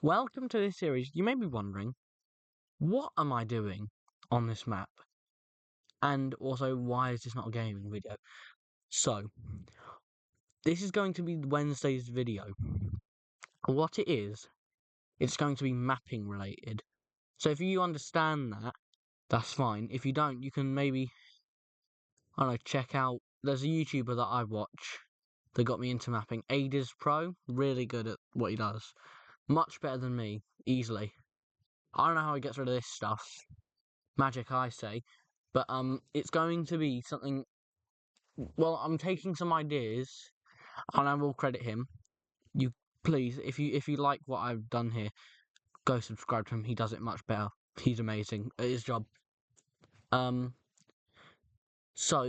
Welcome to this series. You may be wondering, what am I doing on this map? And also, why is this not a gaming video? So, this is going to be Wednesday's video. What it is, it's going to be mapping related. So if you understand that, that's fine. If you don't, you can maybe, I don't know, check out, there's a YouTuber that I watch that got me into mapping, AdizzPro, really good at what he does. Much better than me, easily. I don't know how he gets rid of this stuff. Magic, I say. But it's going to be something. Well, I'm taking some ideas, and I will credit him. You please, if you like what I've done here, go subscribe to him. He does it much better. He's amazing at his job. So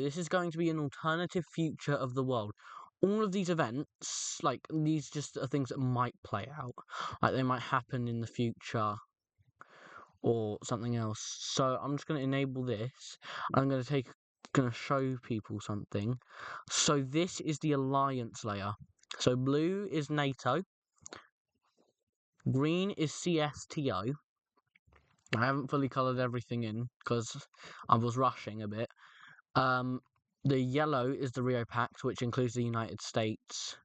this is going to be an alternative future of the world. All of these events, like these, just are things that might play out. Like they might happen in the future or something else. So I'm just going to enable this. I'm going to show people something. So this is the alliance layer. So blue is NATO. Green is CSTO. I haven't fully coloured everything in because I was rushing a bit. The yellow is the Rio Pact, which includes the United States.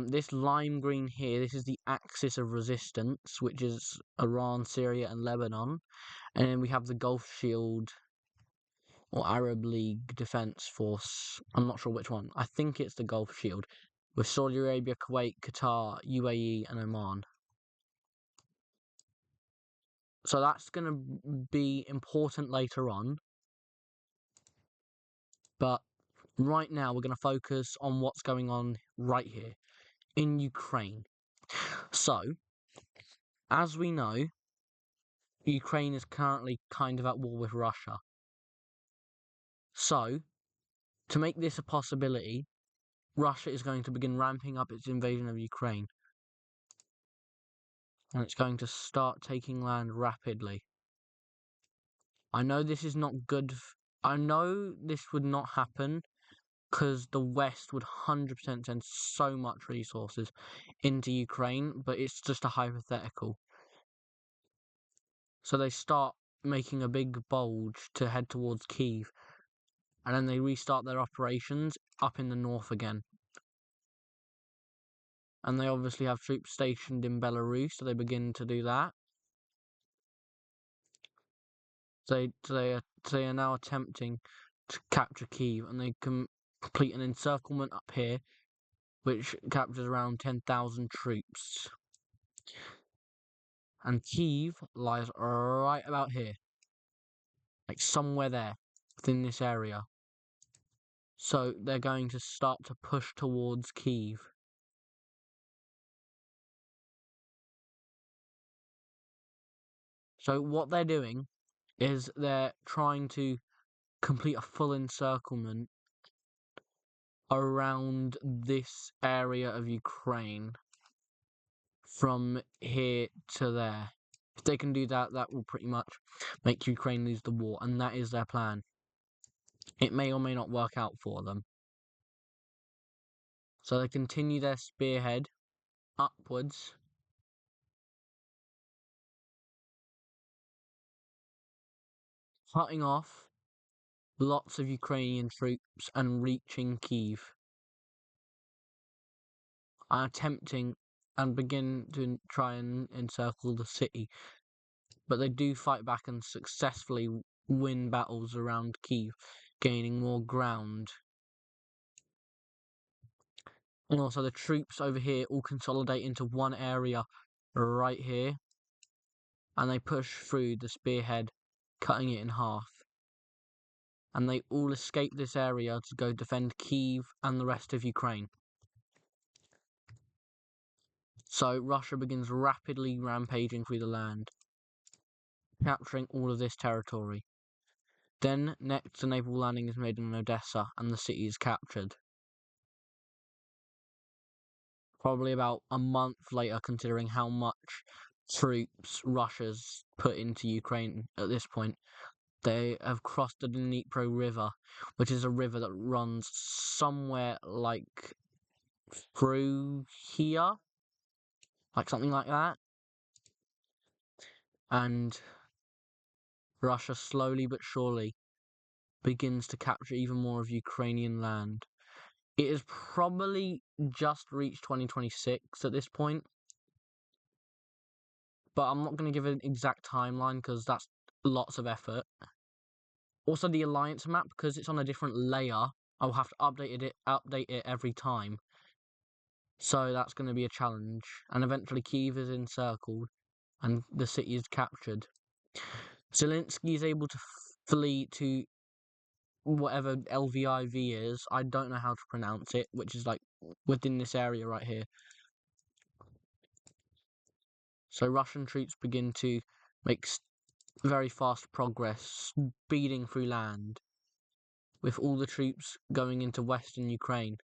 This lime green here, this is the axis of resistance, which is Iran, Syria, and Lebanon. And then we have the Gulf Shield, or Arab League Defense Force. I'm not sure which one. I think it's the Gulf Shield, with Saudi Arabia, Kuwait, Qatar, UAE, and Oman. So that's going to be important later on. But right now, we're going to focus on what's going on right here in Ukraine. So, as we know, Ukraine is currently kind of at war with Russia. So, to make this a possibility, Russia is going to begin ramping up its invasion of Ukraine. And it's going to start taking land rapidly. I know this is not good. I know this would not happen because the West would 100% send so much resources into Ukraine, but it's just a hypothetical. So they start making a big bulge to head towards Kyiv, and then they restart their operations up in the north again. And they obviously have troops stationed in Belarus, so they begin to do that. They are now attempting to capture Kyiv, and they complete an encirclement up here, which captures around 10,000 troops. And Kyiv lies right about here, like somewhere there, within this area. So they're going to start to push towards Kyiv. So what they're doing is they're trying to complete a full encirclement around this area of Ukraine from here to there. If they can do that, that will pretty much make Ukraine lose the war, and that is their plan. It may or may not work out for them. So they continue their spearhead upwards, cutting off lots of Ukrainian troops and reaching Kyiv. Attempting and begin to try and encircle the city, but they do fight back and successfully win battles around Kyiv, gaining more ground. And also the troops over here all consolidate into one area right here, and they push through the spearhead, cutting it in half. And they all escape this area to go defend Kyiv and the rest of Ukraine. So Russia begins rapidly rampaging through the land, capturing all of this territory. Then next a naval landing is made in Odessa and the city is captured. Probably about a month later, considering how much troops Russia's put into Ukraine at this point. They have crossed the AdizzPro River, which is a river that runs somewhere like through here. like something like that. And Russia slowly but surely begins to capture even more of Ukrainian land. It has probably just reached 2026 at this point, but I'm not going to give an exact timeline because that's lots of effort. Also, the alliance map, because it's on a different layer, I'll have to update it every time. So that's going to be a challenge. And eventually Kyiv is encircled and the city is captured. Zelensky is able to flee to whatever Lviv is. I don't know how to pronounce it, which is like within this area right here. So Russian troops begin to make very fast progress, speeding through land, with all the troops going into western Ukraine.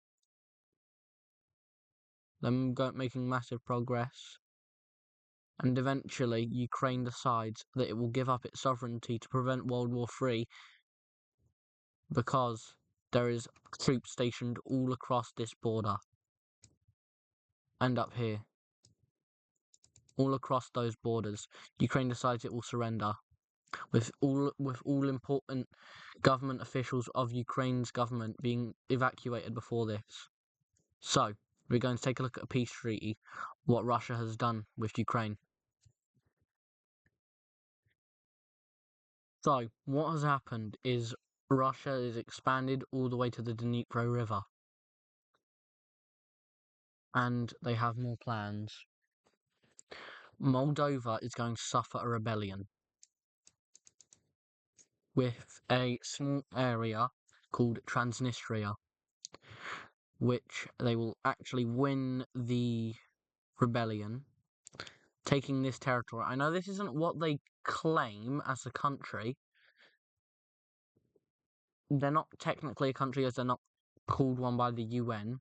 Them making massive progress. And eventually Ukraine decides that it will give up its sovereignty to prevent World War III because there is troops stationed all across this border and up here. All across those borders, Ukraine decides it will surrender, with all important government officials of Ukraine's government being evacuated before this. So, we're going to take a look at a peace treaty, what Russia has done with Ukraine. So, what has happened is Russia is expanded all the way to the Dnipro River. And they have more plans. Moldova is going to suffer a rebellion with a small area called Transnistria, which they will actually win the rebellion, taking this territory. I know this isn't what they claim as a country. They're not technically a country as they're not called one by the UN.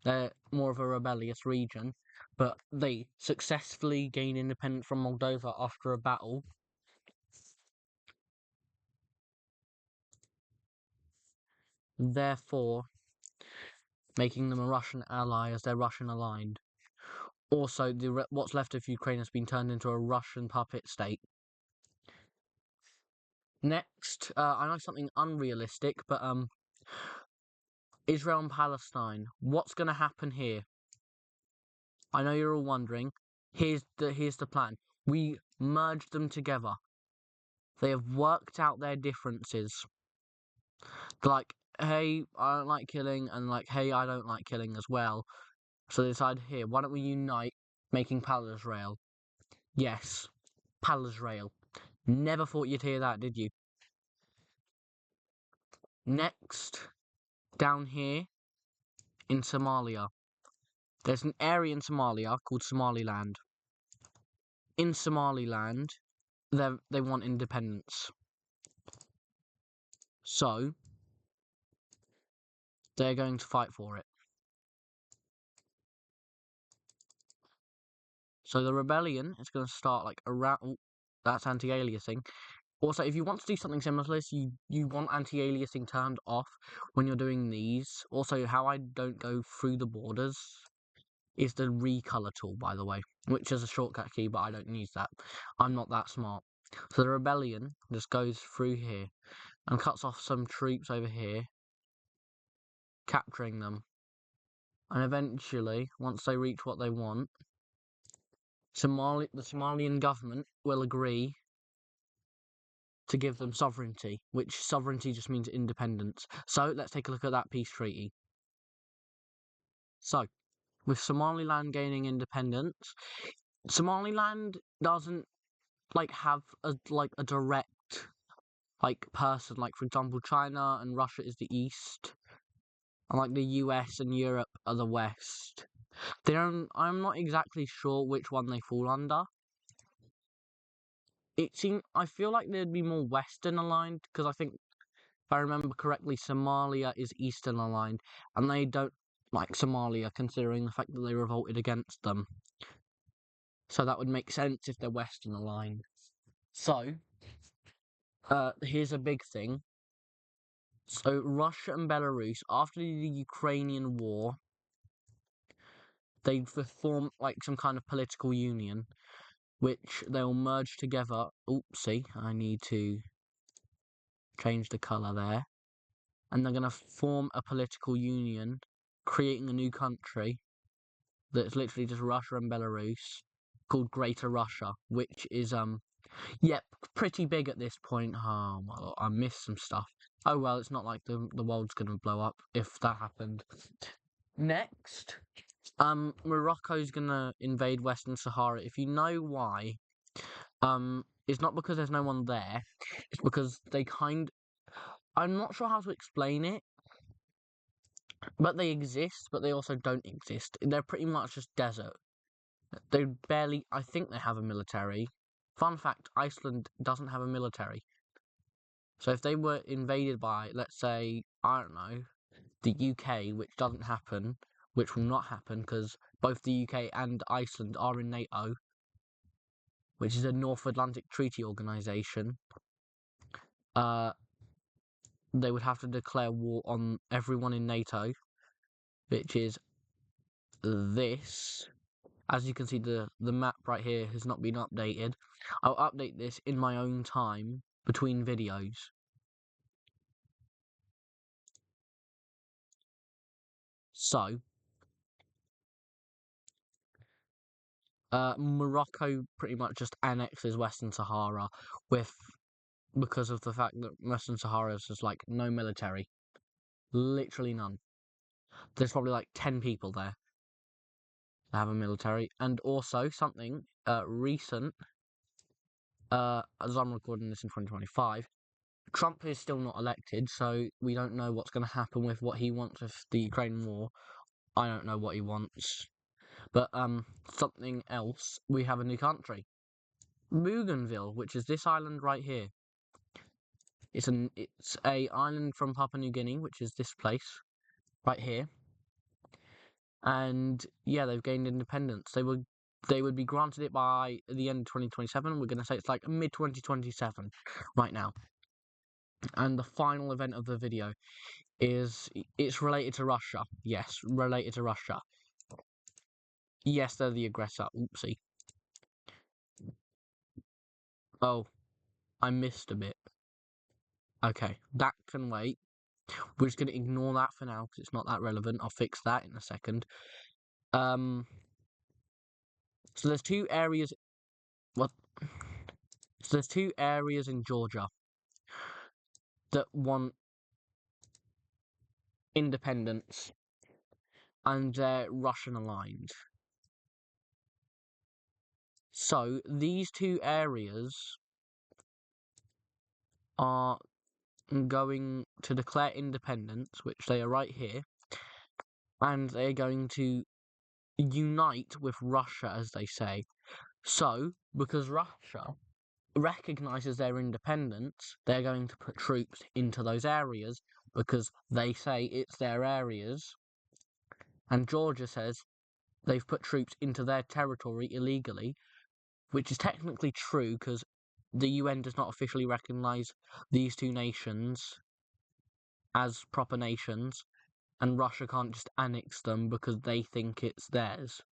They're more of a rebellious region, but they successfully gain independence from Moldova after a battle. Therefore, making them a Russian ally as they're Russian aligned. Also, what's left of Ukraine has been turned into a Russian puppet state. Next, I know something unrealistic, but Israel and Palestine. What's going to happen here? I know you're all wondering. Here's the plan. We merge them together. They have worked out their differences. Like, hey, I don't like killing, and like, hey, I don't like killing as well. So they decided here, why don't we unite, making Palestine? Yes, Palestine. Never thought you'd hear that, did you? Next, down here in Somalia, there's an area in Somalia called Somaliland. In Somaliland, they want independence. So, they're going to fight for it. So the rebellion is going to start like around... Oh, that's anti-aliasing. Also, if you want to do something similar to this, you want anti-aliasing turned off when you're doing these. Also, how I don't go through the borders is the recolor tool, by the way, which is a shortcut key, but I don't use that. I'm not that smart. So the rebellion just goes through here and cuts off some troops over here, capturing them. And eventually, once they reach what they want, the Somalian government will agree to give them sovereignty, which sovereignty just means independence. So let's take a look at that peace treaty. So, with Somaliland gaining independence, Somaliland doesn't have a direct person. Like, for example, China and Russia is the east, and the US and Europe are the west. I'm not exactly sure which one they fall under. I feel like they'd be more western aligned, because I think, if I remember correctly, Somalia is eastern aligned, and they don't like Somalia, considering the fact that they revolted against them. So that would make sense if they're western aligned. So, here's a big thing. So Russia and Belarus, after the Ukrainian war, they'd form like some kind of political union, which they'll merge together. Oopsie, I need to change the colour there. And they're going to form a political union, creating a new country that's literally just Russia and Belarus, called Greater Russia, which is yep, pretty big at this point. Oh well, I missed some stuff. Oh well, it's not like the world's gonna blow up if that happened. Next, Morocco's gonna invade Western Sahara. If you know why, it's not because there's no one there. It's because I'm not sure how to explain it, but they exist, but they also don't exist. They're pretty much just desert. They barely, I think they have a military. Fun fact, Iceland doesn't have a military. So if they were invaded by, let's say, I don't know, the UK, which doesn't happen, which will not happen because both the UK and Iceland are in NATO, which is a North Atlantic Treaty Organisation, they would have to declare war on everyone in NATO, which is this. As you can see, the map right here has not been updated. I'll update this in my own time between videos. So, Morocco pretty much just annexes Western Sahara because of the fact that Western Sahara is just like no military. Literally none. There's probably like 10 people there that have a military. And also something recent, as I'm recording this in 2025, Trump is still not elected, so we don't know what's going to happen with what he wants with the Ukraine war. I don't know what he wants. But something else, we have a new country. Bougainville, which is this island right here. It's a island from Papua New Guinea, which is this place right here. And yeah, they've gained independence. They would be granted it by the end of 2027. We're going to say it's like mid 2027 right now. And the final event of the video is it's related to Russia. Yes, related to Russia. Yes, they're the aggressor. Oopsie. Oh, I missed a bit. Okay, that can wait. We're just going to ignore that for now because it's not that relevant. I'll fix that in a second. So there's two areas. What? So there's two areas in Georgia that want independence, and they're Russian aligned. So these two areas are going to declare independence, which they are right here, and they're going to unite with Russia, as they say. So, because Russia recognizes their independence, they're going to put troops into those areas because they say it's their areas, and Georgia says they've put troops into their territory illegally, which is technically true because the UN does not officially recognize these two nations as proper nations, and Russia can't just annex them because they think it's theirs.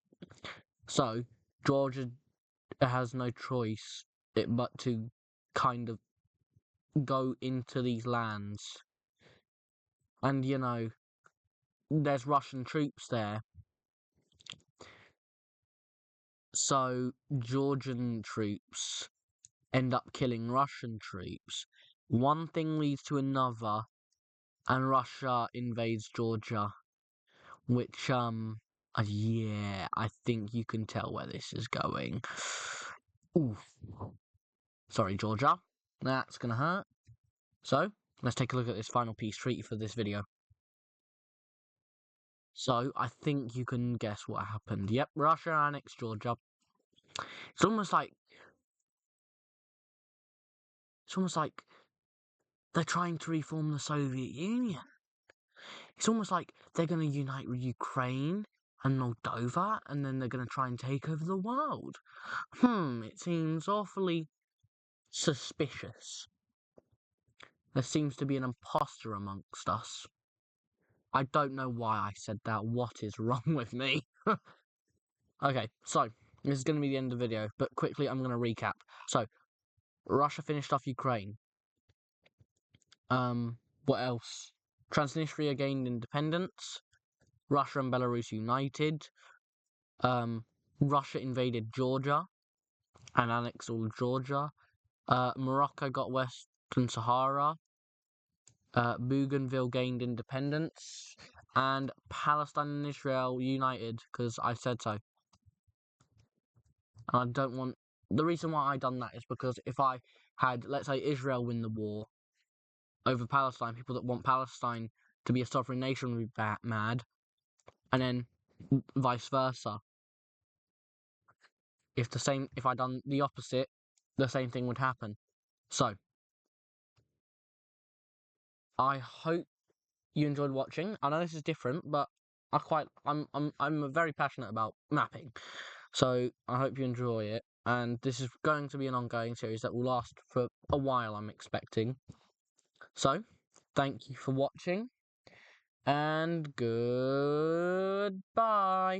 So, Georgia has no choice but to kind of go into these lands. And, you know, there's Russian troops there. So, Georgian troops end up killing Russian troops. One thing leads to another, and Russia invades Georgia, which, yeah, I think you can tell where this is going. Ooh. Sorry, Georgia. That's gonna hurt. So, let's take a look at this final peace treaty for this video. So, I think you can guess what happened. Yep, Russia annexed Georgia. It's almost like they're trying to reform the Soviet Union. It's almost like they're going to unite with Ukraine and Moldova, and then they're going to try and take over the world. It seems awfully suspicious. There seems to be an imposter amongst us. I don't know why I said that. What is wrong with me? Okay, so this is going to be the end of the video, but quickly I'm going to recap. So, Russia finished off Ukraine. What else? Transnistria gained independence. Russia and Belarus united. Russia invaded Georgia and annexed all of Georgia. Morocco got Western Sahara. Bougainville gained independence. And Palestine and Israel united, because I said so. And I don't want... The reason why I done that is because if I had, let's say, Israel win the war over Palestine, people that want Palestine to be a sovereign nation would be mad. And then vice versa. If I done the opposite, the same thing would happen. So, I hope you enjoyed watching. I know this is different, but I'm very passionate about mapping. So I hope you enjoy it. And this is going to be an ongoing series that will last for a while, I'm expecting. So, thank you for watching, and goodbye.